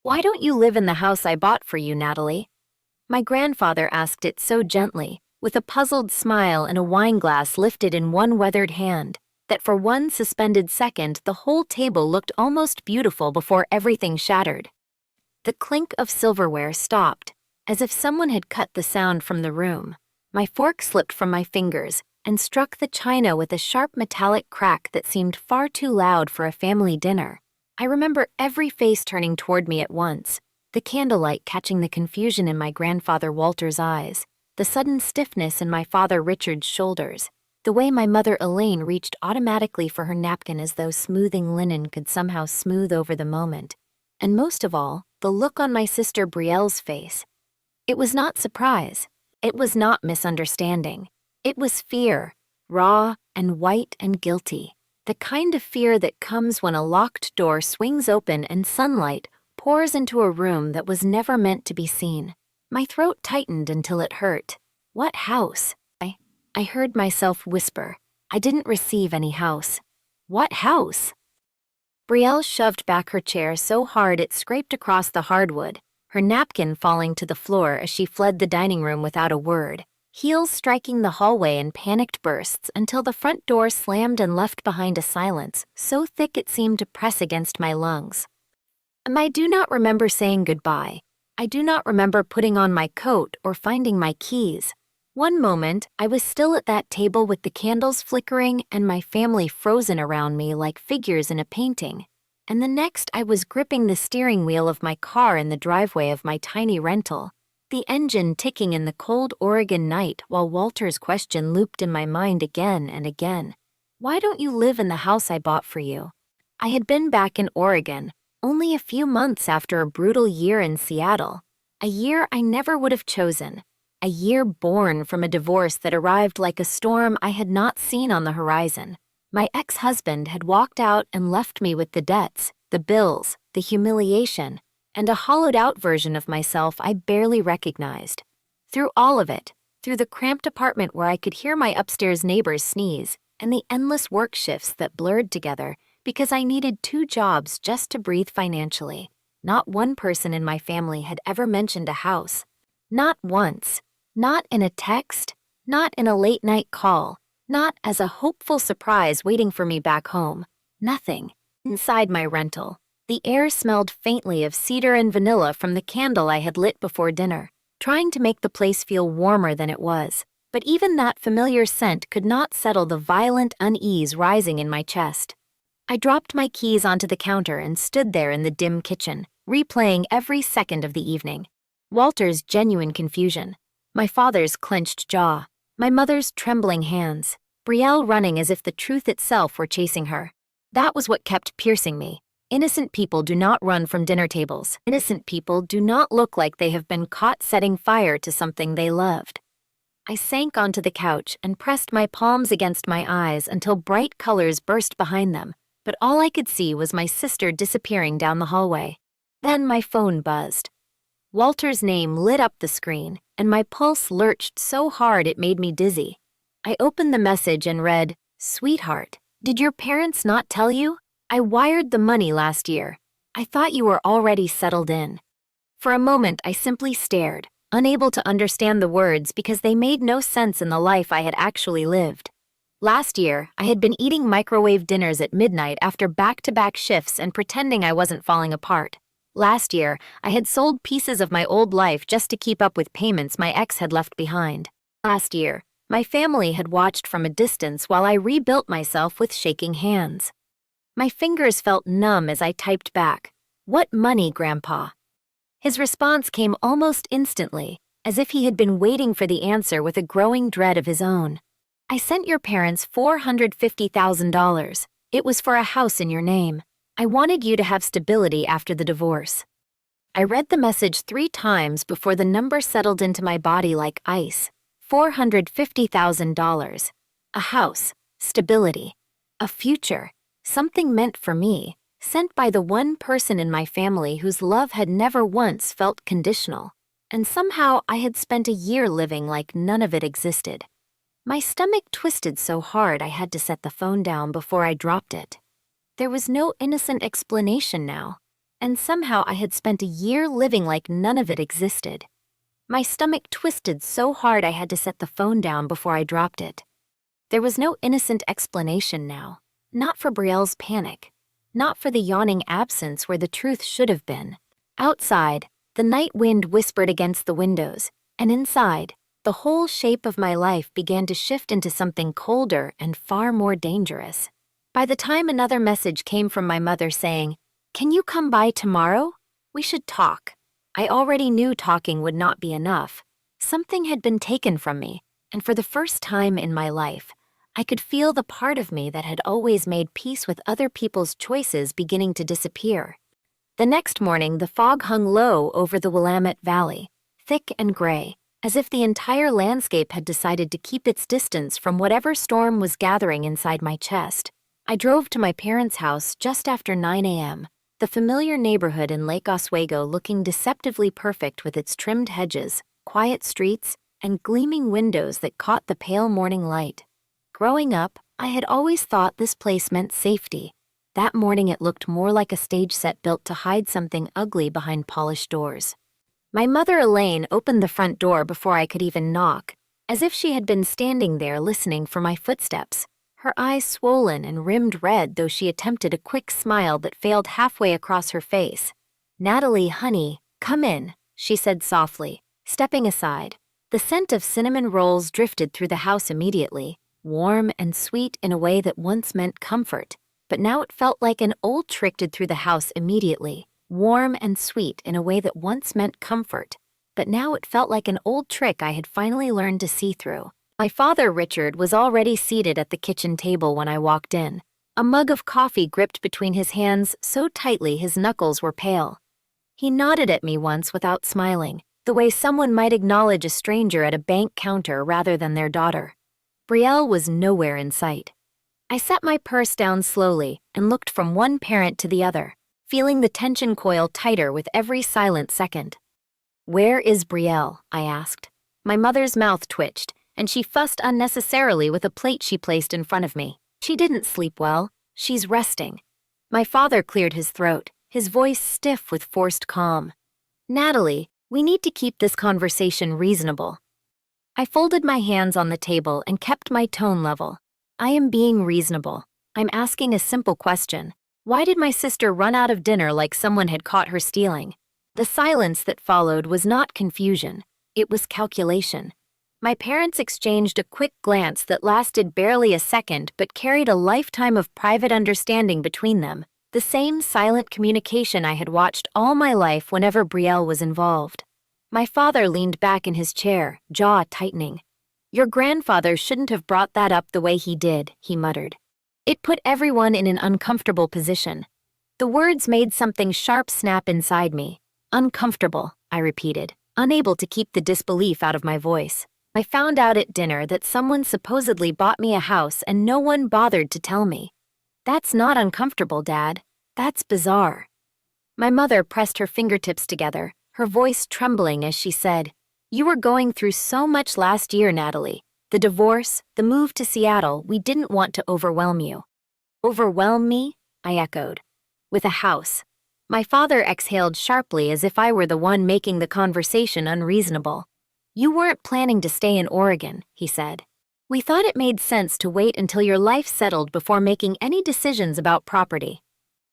"Why don't you live in the house I bought for you, Natalie?" My grandfather asked it so gently, with a puzzled smile and a wineglass lifted in one weathered hand, that for one suspended second the whole table looked almost beautiful before everything shattered. The clink of silverware stopped, as if someone had cut the sound from the room. My fork slipped from my fingers and struck the china with a sharp metallic crack that seemed far too loud for a family dinner. I remember every face turning toward me at once, the candlelight catching the confusion in my grandfather Walter's eyes, the sudden stiffness in my father Richard's shoulders, the way my mother Elaine reached automatically for her napkin as though smoothing linen could somehow smooth over the moment, and most of all, the look on my sister Brielle's face. It was not surprise. It was not misunderstanding. It was fear, raw and white and guilty, the kind of fear that comes when a locked door swings open and sunlight pours into a room that was never meant to be seen. My throat tightened until it hurt. What house? I heard myself whisper. I didn't receive any house. What house? Brielle shoved back her chair so hard it scraped across the hardwood, her napkin falling to the floor as she fled the dining room without a word, heels striking the hallway in panicked bursts until the front door slammed and left behind a silence so thick it seemed to press against my lungs. I do not remember saying goodbye. I do not remember putting on my coat or finding my keys. One moment, I was still at that table with the candles flickering and my family frozen around me like figures in a painting. And the next, I was gripping the steering wheel of my car in the driveway of my tiny rental, the engine ticking in the cold Oregon night while Walter's question looped in my mind again and again. Why don't you live in the house I bought for you? I had been back in Oregon, only a few months after a brutal year in Seattle, a year I never would have chosen. A year born from a divorce that arrived like a storm I had not seen on the horizon. My ex-husband had walked out and left me with the debts, the bills, the humiliation, and a hollowed-out version of myself I barely recognized. Through all of it, through the cramped apartment where I could hear my upstairs neighbors sneeze, and the endless work shifts that blurred together because I needed 2 jobs just to breathe financially, not one person in my family had ever mentioned a house. Not once. Not in a text, not in a late-night call, not as a hopeful surprise waiting for me back home. Nothing. Inside my rental, the air smelled faintly of cedar and vanilla from the candle I had lit before dinner, trying to make the place feel warmer than it was. But even that familiar scent could not settle the violent unease rising in my chest. I dropped my keys onto the counter and stood there in the dim kitchen, replaying every second of the evening. Walter's genuine confusion. My father's clenched jaw, my mother's trembling hands, Brielle running as if the truth itself were chasing her. That was what kept piercing me. Innocent people do not run from dinner tables. Innocent people do not look like they have been caught setting fire to something they loved. I sank onto the couch and pressed my palms against my eyes until bright colors burst behind them, but all I could see was my sister disappearing down the hallway. Then my phone buzzed. Walter's name lit up the screen, and my pulse lurched so hard it made me dizzy. I opened the message and read, "Sweetheart, did your parents not tell you? I wired the money last year. I thought you were already settled in." For a moment, I simply stared, unable to understand the words because they made no sense in the life I had actually lived. Last year, I had been eating microwave dinners at midnight after back-to-back shifts and pretending I wasn't falling apart. Last year, I had sold pieces of my old life just to keep up with payments my ex had left behind. Last year, my family had watched from a distance while I rebuilt myself with shaking hands. My fingers felt numb as I typed back, "What money, Grandpa?" His response came almost instantly, as if he had been waiting for the answer with a growing dread of his own. "I sent your parents $450,000. It was for a house in your name. I wanted you to have stability after the divorce." I read the message 3 times before the number settled into my body like ice. $450,000. A house, stability, a future, something meant for me, sent by the one person in my family whose love had never once felt conditional. And somehow I had spent a year living like none of it existed. My stomach twisted so hard I had to set the phone down before I dropped it. There was no innocent explanation now. and somehow I had spent a year living like none of it existed. My stomach twisted so hard I had to set the phone down before I dropped it. There was no innocent explanation now, not for Brielle's panic, not for the yawning absence where the truth should have been. Outside, the night wind whispered against the windows, and inside, the whole shape of my life began to shift into something colder and far more dangerous. By the time another message came from my mother saying, "Can you come by tomorrow? We should talk," I already knew talking would not be enough. Something had been taken from me, and for the first time in my life, I could feel the part of me that had always made peace with other people's choices beginning to disappear. The next morning, the fog hung low over the Willamette Valley, thick and gray, as if the entire landscape had decided to keep its distance from whatever storm was gathering inside my chest. I drove to my parents' house just after 9 a.m., the familiar neighborhood in Lake Oswego looking deceptively perfect with its trimmed hedges, quiet streets, and gleaming windows that caught the pale morning light. Growing up, I had always thought this place meant safety. That morning it looked more like a stage set built to hide something ugly behind polished doors. My mother Elaine opened the front door before I could even knock, as if she had been standing there listening for my footsteps, her eyes swollen and rimmed red though she attempted a quick smile that failed halfway across her face. "Natalie, honey, come in," she said softly, stepping aside. The scent of cinnamon rolls drifted through the house immediately, warm and sweet in a way that once meant comfort, but now it felt like an old trick drifted through the house immediately, warm and sweet in a way that once meant comfort, but now it felt like an old trick I had finally learned to see through. My father, Richard, was already seated at the kitchen table when I walked in, a mug of coffee gripped between his hands so tightly his knuckles were pale. He nodded at me once without smiling, the way someone might acknowledge a stranger at a bank counter rather than their daughter. Brielle was nowhere in sight. I set my purse down slowly and looked from one parent to the other, feeling the tension coil tighter with every silent second. "Where is Brielle?" I asked. My mother's mouth twitched, and she fussed unnecessarily with a plate she placed in front of me. "She didn't sleep well. She's resting." My father cleared his throat, his voice stiff with forced calm. "Natalie, we need to keep this conversation reasonable." I folded my hands on the table and kept my tone level. "I am being reasonable. I'm asking a simple question. Why did my sister run out of dinner like someone had caught her stealing?" The silence that followed was not confusion. It was calculation. My parents exchanged a quick glance that lasted barely a second but carried a lifetime of private understanding between them, the same silent communication I had watched all my life whenever Brielle was involved. My father leaned back in his chair, jaw tightening. "Your grandfather shouldn't have brought that up the way he did," he muttered. It put everyone in an uncomfortable position. The words made something sharp snap inside me. "Uncomfortable," I repeated, unable to keep the disbelief out of my voice. "I found out at dinner that someone supposedly bought me a house and no one bothered to tell me." "That's not uncomfortable, Dad. That's bizarre." My mother pressed her fingertips together, her voice trembling as she said, "You were going through so much last year, Natalie. The divorce, the move to Seattle, we didn't want to overwhelm you." "Overwhelm me?" I echoed. "With a house." My father exhaled sharply as if I were the one making the conversation unreasonable. "You weren't planning to stay in Oregon," he said. "We thought it made sense to wait until your life settled before making any decisions about property."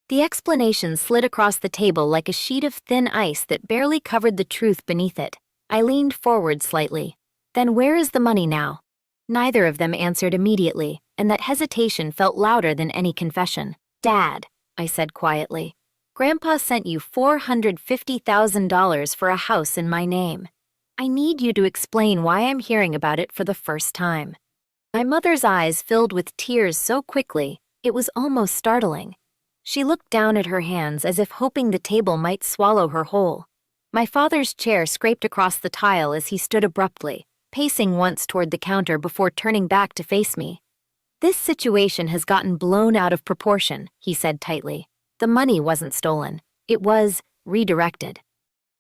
The explanation slid across the table like a sheet of thin ice that barely covered the truth beneath it. I leaned forward slightly. "Then where is the money now?" Neither of them answered immediately, and that hesitation felt louder than any confession. "Dad," I said quietly, "Grandpa sent you $450,000 for a house in my name. I need you to explain why I'm hearing about it for the first time." My mother's eyes filled with tears so quickly, it was almost startling. She looked down at her hands as if hoping the table might swallow her whole. My father's chair scraped across the tile as he stood abruptly, pacing once toward the counter before turning back to face me. "This situation has gotten blown out of proportion," he said tightly. "The money wasn't stolen. It was redirected."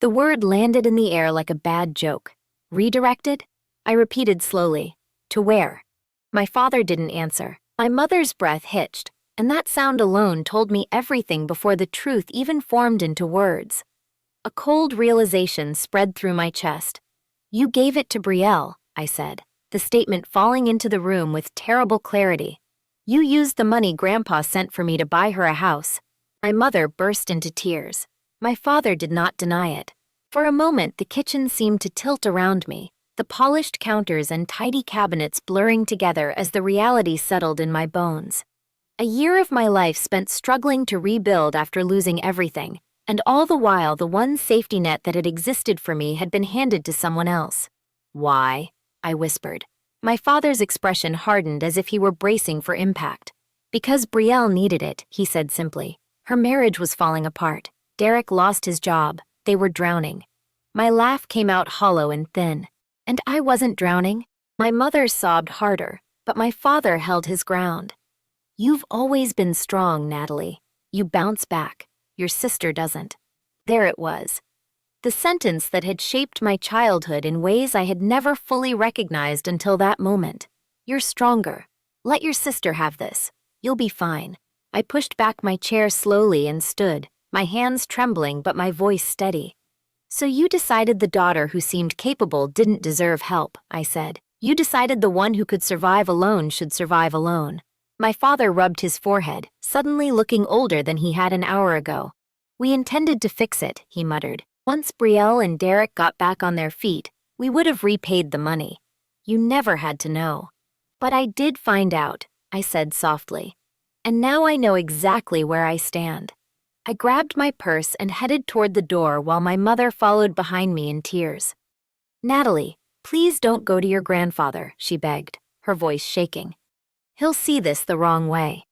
The word landed in the air like a bad joke. "Redirected?" I repeated slowly. "To where?" My father didn't answer. My mother's breath hitched. and that sound alone told me everything before the truth even formed into words. A cold realization spread through my chest. "You gave it to Brielle," I said, the statement falling into the room with terrible clarity. "You used the money Grandpa sent for me to buy her a house." My mother burst into tears. My father did not deny it. For a moment, the kitchen seemed to tilt around me, the polished counters and tidy cabinets blurring together as the reality settled in my bones. A year of my life spent struggling to rebuild after losing everything, and all the while the one safety net that had existed for me had been handed to someone else. "Why?" I whispered. My father's expression hardened as if he were bracing for impact. "Because Brielle needed it," he said simply. "Her marriage was falling apart. Derek lost his job. They were drowning." My laugh came out hollow and thin. And I wasn't drowning. My mother sobbed harder, but my father held his ground. "You've always been strong, Natalie. You bounce back. Your sister doesn't." There it was. The sentence that had shaped my childhood in ways I had never fully recognized until that moment. "You're stronger. Let your sister have this. You'll be fine." I pushed back my chair slowly and stood, my hands trembling but my voice steady. "So you decided the daughter who seemed capable didn't deserve help," I said. "You decided the one who could survive alone should survive alone." My father rubbed his forehead, suddenly looking older than he had an hour ago. "We intended to fix it," he muttered. "Once Brielle and Derek got back on their feet, we would have repaid the money. You never had to know." "But I did find out," I said softly. "And now I know exactly where I stand." I grabbed my purse and headed toward the door while my mother followed behind me in tears. "Natalie, please don't go to your grandfather," she begged, her voice shaking. "He'll see this the wrong way."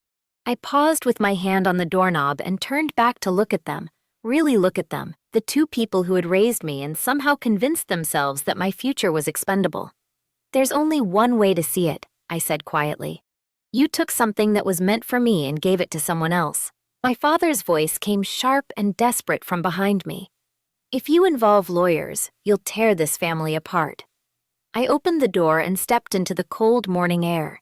I paused with my hand on the doorknob and turned back to look at them, really look at them, the two people who had raised me and somehow convinced themselves that my future was expendable. "There's only one way to see it," I said quietly. "You took something that was meant for me and gave it to someone else." My father's voice came sharp and desperate from behind me. "If you involve lawyers, you'll tear this family apart." I opened the door and stepped into the cold morning air.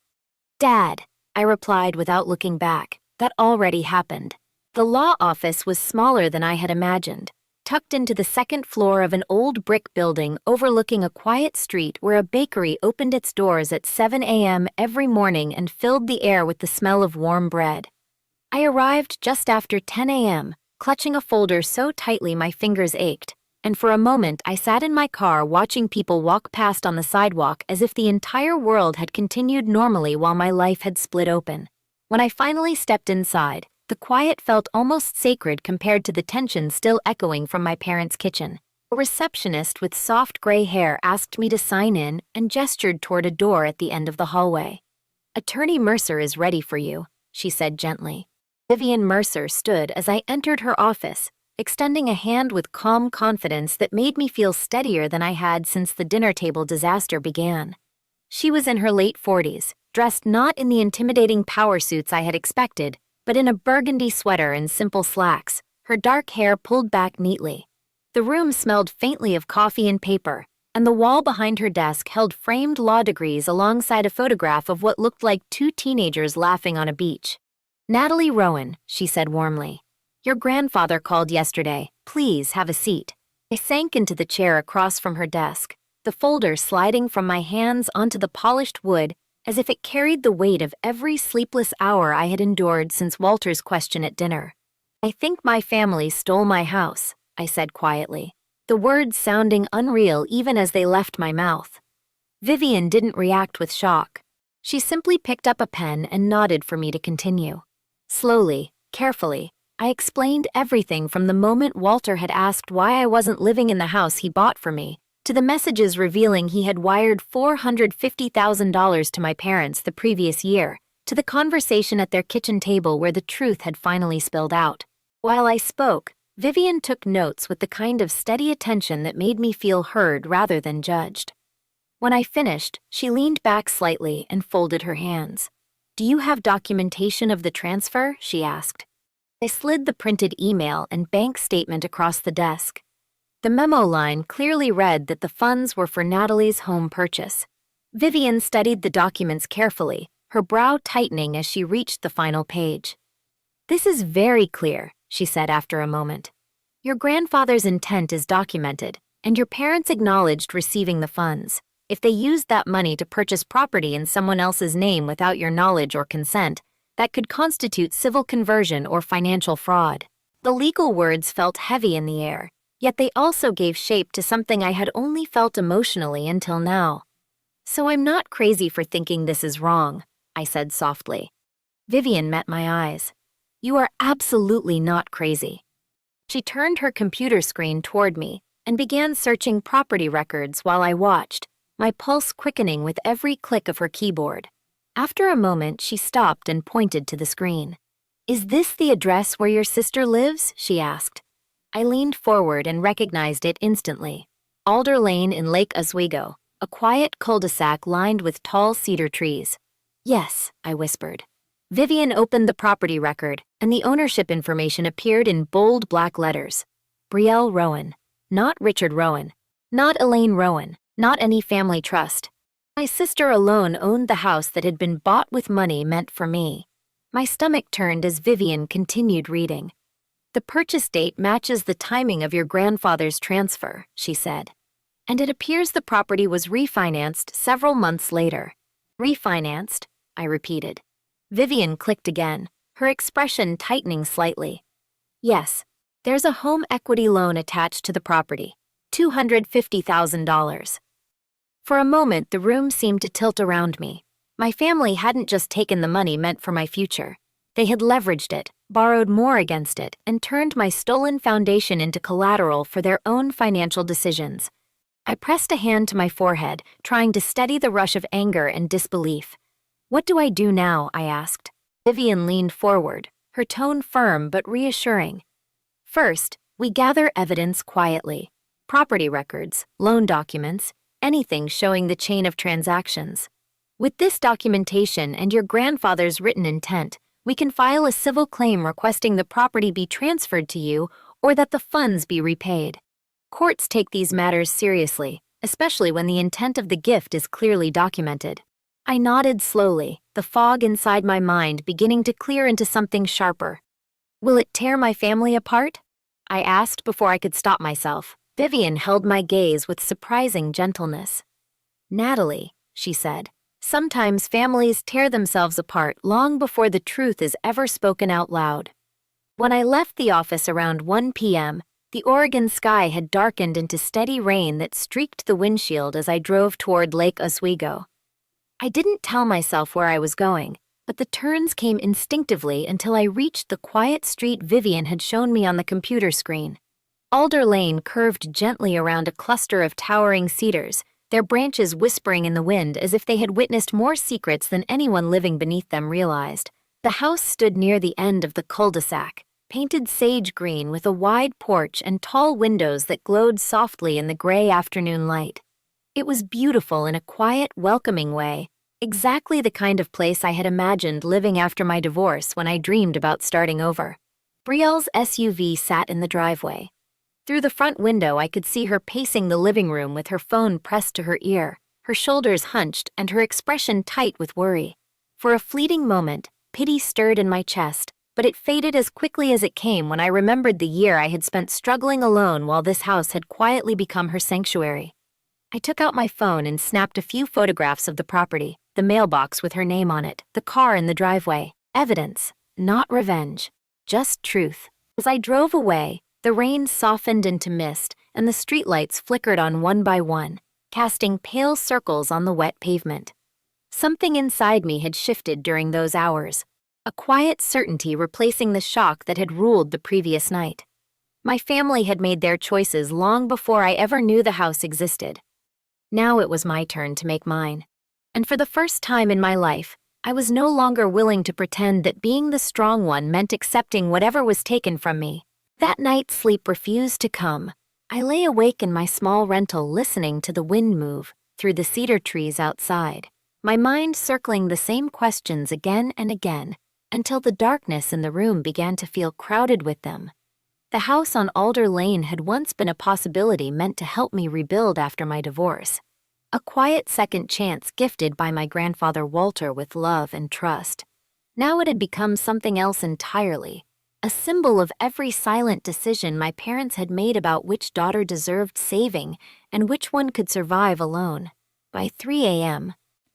"Dad," I replied without looking back, "that already happened." The law office was smaller than I had imagined, tucked into the second floor of an old brick building overlooking a quiet street where a bakery opened its doors at 7 a.m. every morning and filled the air with the smell of warm bread. I arrived just after 10 a.m., clutching a folder so tightly my fingers ached, and for a moment I sat in my car watching people walk past on the sidewalk as if the entire world had continued normally while my life had split open. When I finally stepped inside, the quiet felt almost sacred compared to the tension still echoing from my parents' kitchen. A receptionist with soft gray hair asked me to sign in and gestured toward a door at the end of the hallway. "Attorney Mercer is ready for you," she said gently. Vivian Mercer stood as I entered her office, extending a hand with calm confidence that made me feel steadier than I had since the dinner table disaster began. She was in her late 40s, dressed not in the intimidating power suits I had expected, but in a burgundy sweater and simple slacks, her dark hair pulled back neatly. The room smelled faintly of coffee and paper, and the wall behind her desk held framed law degrees alongside a photograph of what looked like two teenagers laughing on a beach. "Natalie Rowan," she said warmly. "Your grandfather called yesterday. Please have a seat." I sank into the chair across from her desk, the folder sliding from my hands onto the polished wood as if it carried the weight of every sleepless hour I had endured since Walter's question at dinner. "I think my family stole my house," I said quietly, the words sounding unreal even as they left my mouth. Vivian didn't react with shock. She simply picked up a pen and nodded for me to continue. Slowly, carefully, I explained everything from the moment Walter had asked why I wasn't living in the house he bought for me, to the messages revealing he had wired $450,000 to my parents the previous year, to the conversation at their kitchen table where the truth had finally spilled out. While I spoke, Vivian took notes with the kind of steady attention that made me feel heard rather than judged. When I finished, she leaned back slightly and folded her hands. "Do you have documentation of the transfer?" she asked. I slid the printed email and bank statement across the desk. The memo line clearly read that the funds were for Natalie's home purchase. Vivian studied the documents carefully, her brow tightening as she reached the final page. "This is very clear," she said after a moment. "Your grandfather's intent is documented, and your parents acknowledged receiving the funds. If they used that money to purchase property in someone else's name without your knowledge or consent, that could constitute civil conversion or financial fraud." The legal words felt heavy in the air, yet they also gave shape to something I had only felt emotionally until now. "So I'm not crazy for thinking this is wrong," I said softly. Vivian met my eyes. "You are absolutely not crazy." She turned her computer screen toward me and began searching property records while I watched, my pulse quickening with every click of her keyboard. After a moment, she stopped and pointed to the screen. "Is this the address where your sister lives?" she asked. I leaned forward and recognized it instantly. Alder Lane in Lake Oswego, a quiet cul-de-sac lined with tall cedar trees. "Yes," I whispered. Vivian opened the property record, and the ownership information appeared in bold black letters. Brielle Rowan. Not Richard Rowan. Not Elaine Rowan. Not any family trust. My sister alone owned the house that had been bought with money meant for me. My stomach turned as Vivian continued reading. "The purchase date matches the timing of your grandfather's transfer," she said. "And it appears the property was refinanced several months later." "Refinanced?" I repeated. Vivian clicked again, her expression tightening slightly. "Yes, there's a home equity loan attached to the property, $250,000. For a moment, the room seemed to tilt around me. My family hadn't just taken the money meant for my future. They had leveraged it, borrowed more against it, and turned my stolen foundation into collateral for their own financial decisions. I pressed a hand to my forehead, trying to steady the rush of anger and disbelief. "What do I do now?" I asked. Vivian leaned forward, her tone firm but reassuring. "First, we gather evidence quietly. Property records, loan documents, anything showing the chain of transactions. With this documentation and your grandfather's written intent, we can file a civil claim requesting the property be transferred to you or that the funds be repaid. Courts take these matters seriously, especially when the intent of the gift is clearly documented." I nodded slowly, the fog inside my mind beginning to clear into something sharper. "Will it tear my family apart?" I asked before I could stop myself. Vivian held my gaze with surprising gentleness. "Natalie," she said, "sometimes families tear themselves apart long before the truth is ever spoken out loud." When I left the office around 1 p.m., the Oregon sky had darkened into steady rain that streaked the windshield as I drove toward Lake Oswego. I didn't tell myself where I was going, but the turns came instinctively until I reached the quiet street Vivian had shown me on the computer screen. Alder Lane curved gently around a cluster of towering cedars, their branches whispering in the wind as if they had witnessed more secrets than anyone living beneath them realized. The house stood near the end of the cul-de-sac, painted sage green with a wide porch and tall windows that glowed softly in the gray afternoon light. It was beautiful in a quiet, welcoming way, exactly the kind of place I had imagined living after my divorce when I dreamed about starting over. Brielle's SUV sat in the driveway. Through the front window, I could see her pacing the living room with her phone pressed to her ear, her shoulders hunched and her expression tight with worry. For a fleeting moment, pity stirred in my chest, but it faded as quickly as it came when I remembered the year I had spent struggling alone while this house had quietly become her sanctuary. I took out my phone and snapped a few photographs of the property, the mailbox with her name on it, the car in the driveway. Evidence, not revenge, just truth. As I drove away, the rain softened into mist, and the streetlights flickered on one by one, casting pale circles on the wet pavement. Something inside me had shifted during those hours, a quiet certainty replacing the shock that had ruled the previous night. My family had made their choices long before I ever knew the house existed. Now it was my turn to make mine. And for the first time in my life, I was no longer willing to pretend that being the strong one meant accepting whatever was taken from me. That night, sleep refused to come. I lay awake in my small rental listening to the wind move through the cedar trees outside, my mind circling the same questions again and again until the darkness in the room began to feel crowded with them. The house on Alder Lane had once been a possibility meant to help me rebuild after my divorce. a quiet second chance gifted by my grandfather Walter with love and trust. Now it had become something else entirely, a symbol of every silent decision my parents had made about which daughter deserved saving and which one could survive alone. By 3 a.m.,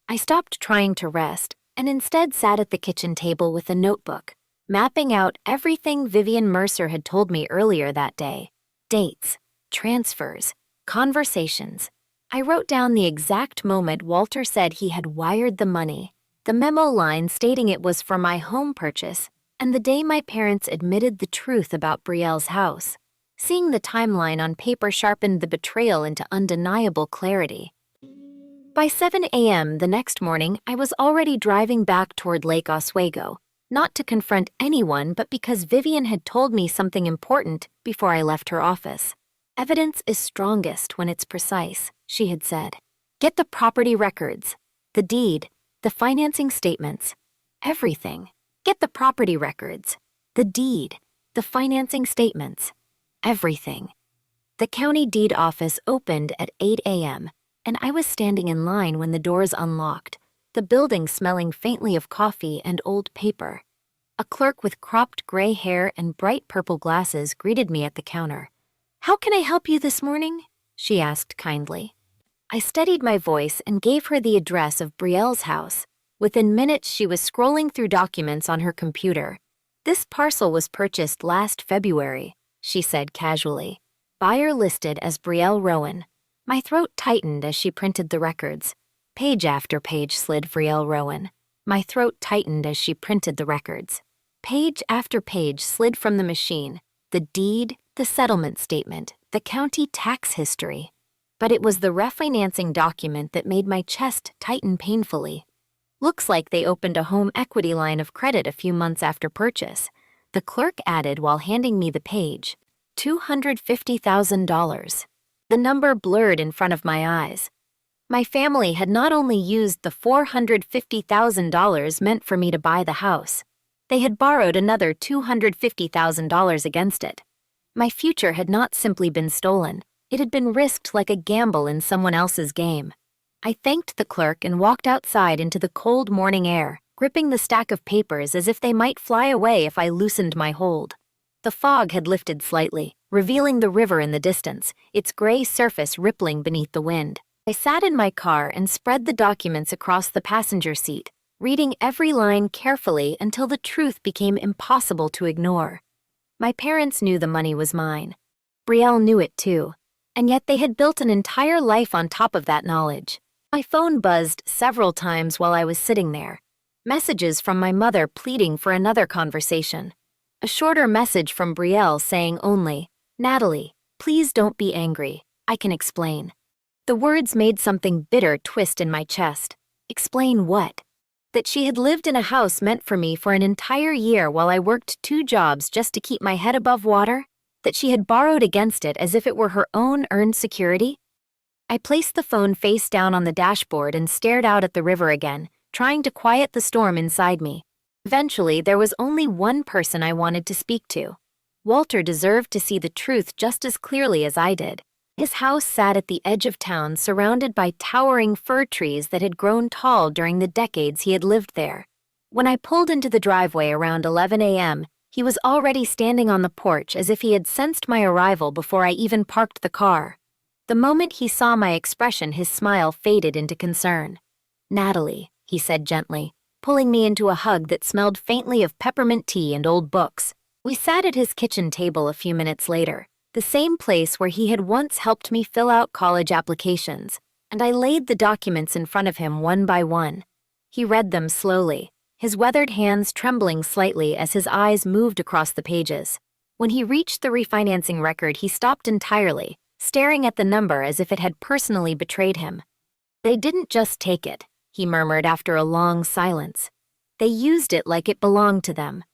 I stopped trying to rest and instead sat at the kitchen table with a notebook, mapping out everything Vivian Mercer had told me earlier that day. Dates, transfers, conversations. I wrote down the exact moment Walter said he had wired the money, the memo line stating it was for my home purchase, and the day my parents admitted the truth about Brielle's house. Seeing the timeline on paper sharpened the betrayal into undeniable clarity. By 7 a.m. the next morning, I was already driving back toward Lake Oswego, not to confront anyone but because Vivian had told me something important before I left her office. Evidence is strongest when it's precise, she had said. Get the property records, the deed, the financing statements, everything. Get the property records, the deed, the financing statements, everything. The county deed office opened at 8 a.m., and I was standing in line when the doors unlocked, the building smelling faintly of coffee and old paper. A clerk with cropped gray hair and bright purple glasses greeted me at the counter. "How can I help you this morning?" she asked kindly. I steadied my voice and gave her the address of Brielle's house. Within minutes, she was scrolling through documents on her computer. "This parcel was purchased last February," she said casually. "Buyer listed as Brielle Rowan." My throat tightened as she printed the records. Page after page slid Brielle Rowan. My throat tightened as she printed the records. Page after page slid from the machine. The deed, the settlement statement, the county tax history. But it was the refinancing document that made my chest tighten painfully. "Looks like they opened a home equity line of credit a few months after purchase," the clerk added while handing me the page. $250,000. The number blurred in front of my eyes. My family had not only used the $450,000 meant for me to buy the house, they had borrowed another $250,000 against it. My future had not simply been stolen, it had been risked like a gamble in someone else's game. I thanked the clerk and walked outside into the cold morning air, gripping the stack of papers as if they might fly away if I loosened my hold. The fog had lifted slightly, revealing the river in the distance, its gray surface rippling beneath the wind. I sat in my car and spread the documents across the passenger seat, reading every line carefully until the truth became impossible to ignore. My parents knew the money was mine. Brielle knew it too, and yet they had built an entire life on top of that knowledge. My phone buzzed several times while I was sitting there. Messages from my mother pleading for another conversation. A shorter message from Brielle saying only, "Natalie, please don't be angry. I can explain." The words made something bitter twist in my chest. Explain what? That she had lived in a house meant for me for an entire year while I worked 2 jobs just to keep my head above water? That she had borrowed against it as if it were her own earned security? I placed the phone face down on the dashboard and stared out at the river again, trying to quiet the storm inside me. Eventually, there was only one person I wanted to speak to. Walter deserved to see the truth just as clearly as I did. His house sat at the edge of town, surrounded by towering fir trees that had grown tall during the decades he had lived there. When I pulled into the driveway around 11 a.m., he was already standing on the porch as if he had sensed my arrival before I even parked the car. The moment he saw my expression, his smile faded into concern. "Natalie," he said gently, pulling me into a hug that smelled faintly of peppermint tea and old books. We sat at his kitchen table a few minutes later, the same place where he had once helped me fill out college applications, and I laid the documents in front of him one by one. He read them slowly, his weathered hands trembling slightly as his eyes moved across the pages. When he reached the refinancing record, he stopped entirely, staring at the number as if it had personally betrayed him. "They didn't just take it," he murmured after a long silence. "They used it like it belonged to them."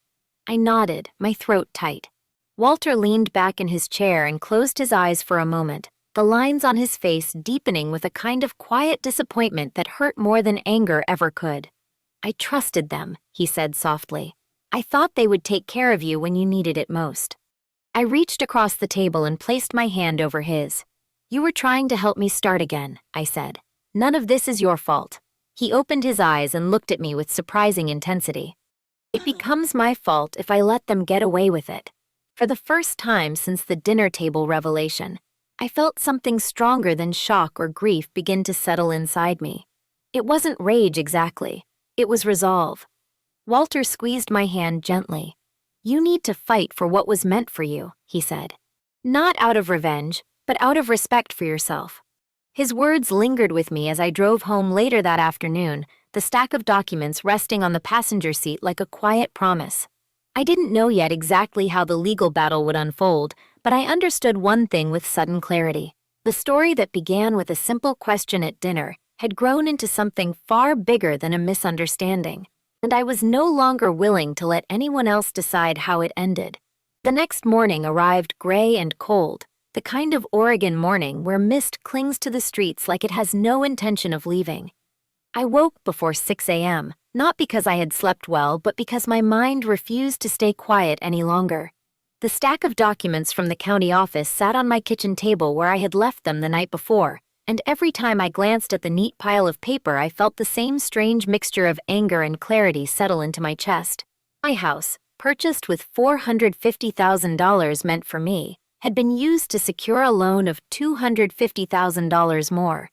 I nodded, my throat tight. Walter leaned back in his chair and closed his eyes for a moment, the lines on his face deepening with a kind of quiet disappointment that hurt more than anger ever could. "I trusted them," he said softly. "I thought they would take care of you when you needed it most." I reached across the table and placed my hand over his. "You were trying to help me start again," I said. None of this is your fault. He opened his eyes and looked at me with surprising intensity. It becomes my fault if I let them get away with it. For the first time since the dinner table revelation, I felt something stronger than shock or grief begin to settle inside me. It wasn't rage exactly. It was resolve. Walter squeezed my hand gently. You need to fight for what was meant for you, he said. Not out of revenge, but out of respect for yourself. His words lingered with me as I drove home later that afternoon, the stack of documents resting on the passenger seat like a quiet promise. I didn't know yet exactly how the legal battle would unfold, but I understood one thing with sudden clarity. The story that began with a simple question at dinner had grown into something far bigger than a misunderstanding, and I was no longer willing to let anyone else decide how it ended. The next morning arrived gray and cold, the kind of Oregon morning where mist clings to the streets like it has no intention of leaving. I woke before 6 a.m., not because I had slept well, but because my mind refused to stay quiet any longer. The stack of documents from the county office sat on my kitchen table where I had left them the night before, and every time I glanced at the neat pile of paper, I felt the same strange mixture of anger and clarity settle into my chest. My house, purchased with $450,000 meant for me, had been used to secure a loan of $250,000 more.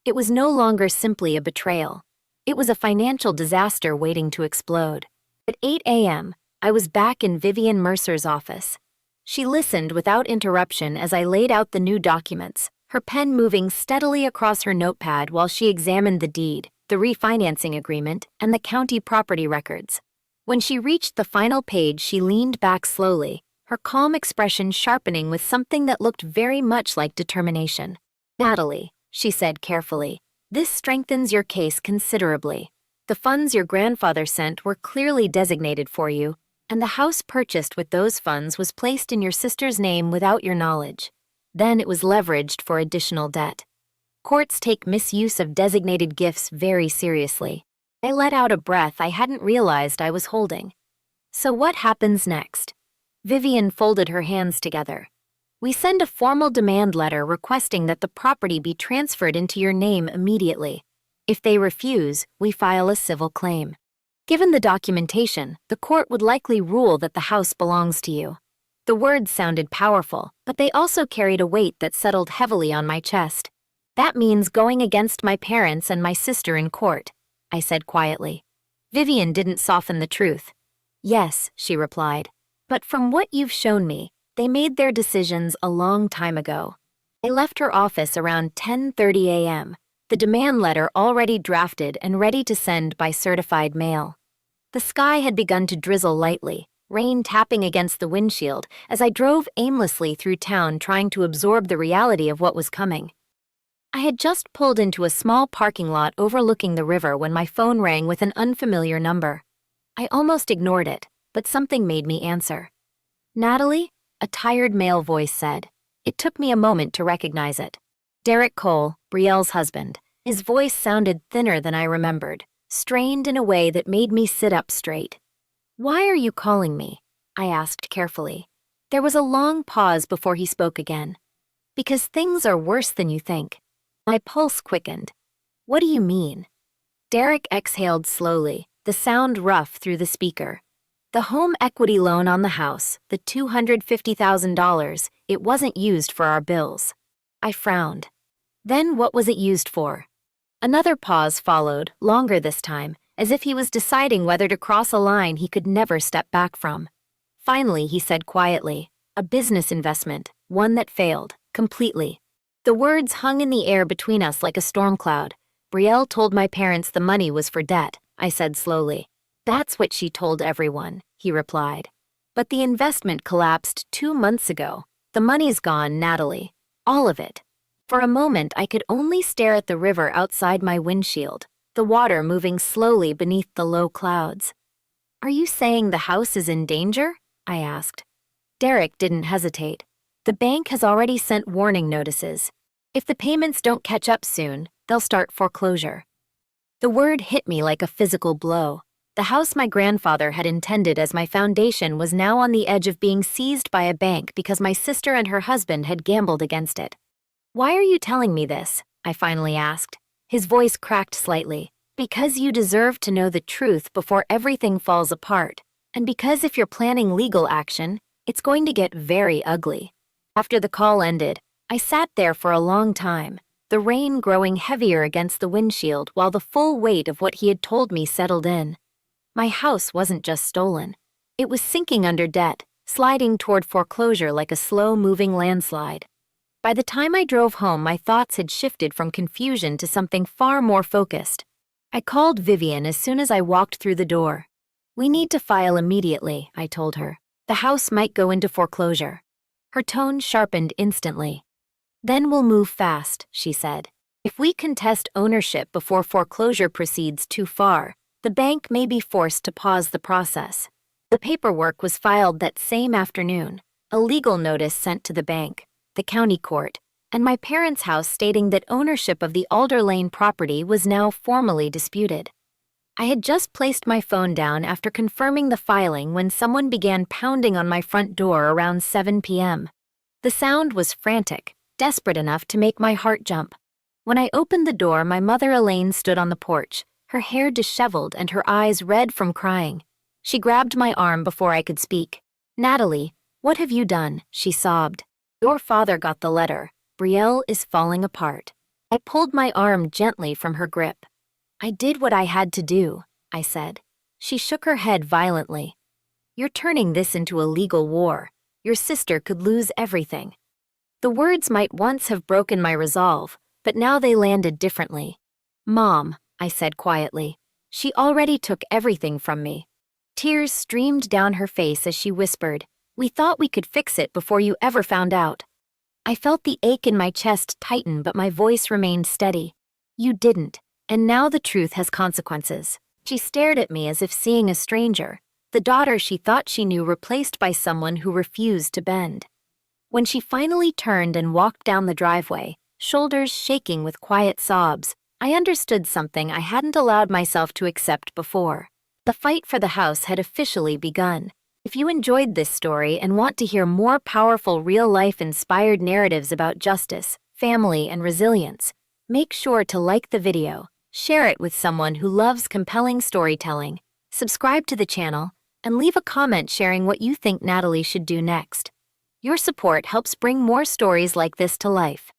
It was no longer simply a betrayal. It was a financial disaster waiting to explode. At 8 a.m., I was back in Vivian Mercer's office. She listened without interruption as I laid out the new documents, her pen moving steadily across her notepad while she examined the deed, the refinancing agreement, and the county property records. When she reached the final page, she leaned back slowly, her calm expression sharpening with something that looked very much like determination. Natalie, she said carefully, this strengthens your case considerably. The funds your grandfather sent were clearly designated for you, and the house purchased with those funds was placed in your sister's name without your knowledge. Then it was leveraged for additional debt. Courts take misuse of designated gifts very seriously. I let out a breath I hadn't realized I was holding. So what happens next? Vivian folded her hands together. We send a formal demand letter requesting that the property be transferred into your name immediately. If they refuse, we file a civil claim. Given the documentation, the court would likely rule that the house belongs to you. The words sounded powerful, but they also carried a weight that settled heavily on my chest. That means going against my parents and my sister in court, I said quietly. Vivian didn't soften the truth. Yes, she replied, but from what you've shown me, they made their decisions a long time ago. I left her office around 10:30 a.m., the demand letter already drafted and ready to send by certified mail. The sky had begun to drizzle lightly, rain tapping against the windshield as I drove aimlessly through town trying to absorb the reality of what was coming. I had just pulled into a small parking lot overlooking the river when my phone rang with an unfamiliar number. I almost ignored it, but something made me answer. Natalie? A tired male voice said. It took me a moment to recognize it. Derek Cole, Brielle's husband. His voice sounded thinner than I remembered, strained in a way that made me sit up straight. Why are you calling me? I asked carefully. There was a long pause before he spoke again. Because things are worse than you think. My pulse quickened. What do you mean? Derek exhaled slowly, the sound rough through the speaker. The home equity loan on the house, the $250,000, it wasn't used for our bills. I frowned. Then what was it used for? Another pause followed, longer this time, as if he was deciding whether to cross a line he could never step back from. Finally, he said quietly, a business investment, one that failed, completely. The words hung in the air between us like a storm cloud. Brielle told my parents the money was for debt, I said slowly. That's what she told everyone, he replied. But the investment collapsed 2 months ago. The money's gone, Natalie. All of it. For a moment, I could only stare at the river outside my windshield, the water moving slowly beneath the low clouds. Are you saying the house is in danger? I asked. Derek didn't hesitate. The bank has already sent warning notices. If the payments don't catch up soon, they'll start foreclosure. The word hit me like a physical blow. The house my grandfather had intended as my foundation was now on the edge of being seized by a bank because my sister and her husband had gambled against it. Why are you telling me this? I finally asked. His voice cracked slightly. Because you deserve to know the truth before everything falls apart, and because if you're planning legal action, it's going to get very ugly. After the call ended, I sat there for a long time, the rain growing heavier against the windshield while the full weight of what he had told me settled in. My house wasn't just stolen. It was sinking under debt, sliding toward foreclosure like a slow-moving landslide. By the time I drove home, my thoughts had shifted from confusion to something far more focused. I called Vivian as soon as I walked through the door. "We need to file immediately," I told her. "The house might go into foreclosure." Her tone sharpened instantly. "Then we'll move fast," she said. "If we contest ownership before foreclosure proceeds too far, the bank may be forced to pause the process." The paperwork was filed that same afternoon, a legal notice sent to the bank, the county court, and my parents' house stating that ownership of the Alder Lane property was now formally disputed. I had just placed my phone down after confirming the filing when someone began pounding on my front door around 7 p.m. The sound was frantic, desperate enough to make my heart jump. When I opened the door, my mother Elaine stood on the porch, her hair disheveled and her eyes red from crying. She grabbed my arm before I could speak. "Natalie, what have you done?" she sobbed. "Your father got the letter. Brielle is falling apart." I pulled my arm gently from her grip. "I did what I had to do," I said. She shook her head violently. "You're turning this into a legal war. Your sister could lose everything." The words might once have broken my resolve, but now they landed differently. "Mom," I said quietly, "she already took everything from me." Tears streamed down her face as she whispered, "We thought we could fix it before you ever found out." I felt the ache in my chest tighten, but my voice remained steady. "You didn't, and now the truth has consequences." She stared at me as if seeing a stranger, the daughter she thought she knew replaced by someone who refused to bend. When she finally turned and walked down the driveway, shoulders shaking with quiet sobs, I understood something I hadn't allowed myself to accept before. The fight for the house had officially begun. If you enjoyed this story and want to hear more powerful real-life inspired narratives about justice, family, and resilience, make sure to like the video, share it with someone who loves compelling storytelling, subscribe to the channel, and leave a comment sharing what you think Natalie should do next. Your support helps bring more stories like this to life.